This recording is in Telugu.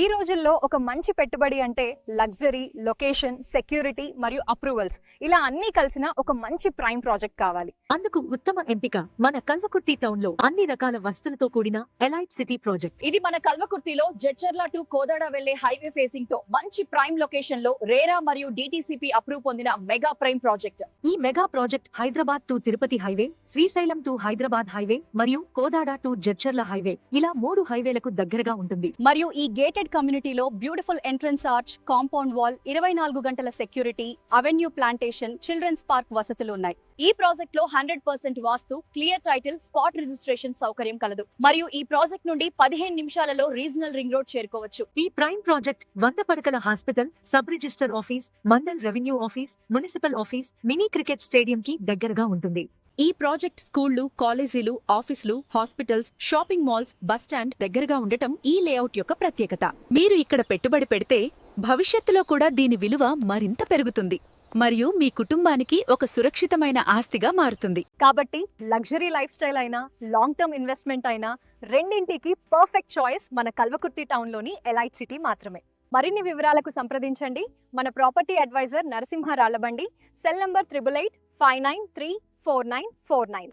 ఈ రోజుల్లో ఒక మంచి పెట్టుబడి అంటే లగ్జరీ, లొకేషన్, సెక్యూరిటీ మరియు అప్రూవల్స్ ఇలా అన్ని కలిసిన ఒక మంచి ప్రైమ్ ప్రాజెక్ట్ కావాలి. అందుకు ఉత్తమ ఎంపిక మన కల్వకుర్తి టౌన్ లో అన్ని రకాల వస్తువులతో కూడిన ఎలైట్ సిటీ ప్రాజెక్ట్. ఇది మన కల్వకుర్తిలో జడ్చర్ల టు కోదాడ వెళ్లే హైవే ఫేసింగ్ తో మంచి ప్రైమ్ లొకేషన్ లో రేరా మరియు డిటిసిపి అప్రూవ్ పొందిన మెగా ప్రైమ్ ప్రాజెక్ట్. ఈ mega project Hyderabad to Tirupati highway, Srisailam to Hyderabad highway మరియు కోదాడ టు జడ్చర్ల హైవే ఇలా 3 హైవేలకు దగ్గరగా ఉంటుంది. మరియు ఈ గేటెడ్ కమ్యూనిటీలో beautiful entrance arch, compound wall, 24 గంటల security, avenue plantation, children's park వసతులు ఉన్నాయి. ఈ ప్రాజెక్ట్ లో 100% vastu, clear title, spot registration సౌకర్యం కలదు. మరియు ఈ ప్రాజెక్ట్ నుండి 15 నిమిషాలలో రీజనల్ రింగ్ రోడ్ చేరుకోవచ్చు. ఈ ప్రైమ్ ప్రాజెక్ట్ 100 పడకల hospital, sub register office, mandal revenue office, municipal office, mini cricket stadium కి దగ్గరగా ఉంటుంది. ఈ ప్రాజెక్ట్ స్కూళ్లు, కాలేజీలు, ఆఫీసులు, hospitals, shopping malls, bus stand దగ్గరగా ఉండటం ఈ లేఅవుట్ యొక్క ప్రత్యేకత. మీరు ఇక్కడ పెట్టుబడి పెడితే భవిష్యత్తులో కూడా దీని విలువ మరింత పెరుగుతుంది మరియు మీ కుటుంబానికి ఒక సురక్షితమైన ఆస్తిగా మారుతుంది. కాబట్టి లగ్జరీ లైఫ్ స్టైల్ అయినా, లాంగ్ టర్మ్ ఇన్వెస్ట్మెంట్ అయినా రెండింటికి పర్ఫెక్ట్ చాయిస్ మన కల్వకుర్తి టౌన్ లోని ఎలైట్ సిటీ మాత్రమే. మరిన్ని వివరాలకు సంప్రదించండి మన property advisor Narasimha Rallabandi. Cell number 8885934949.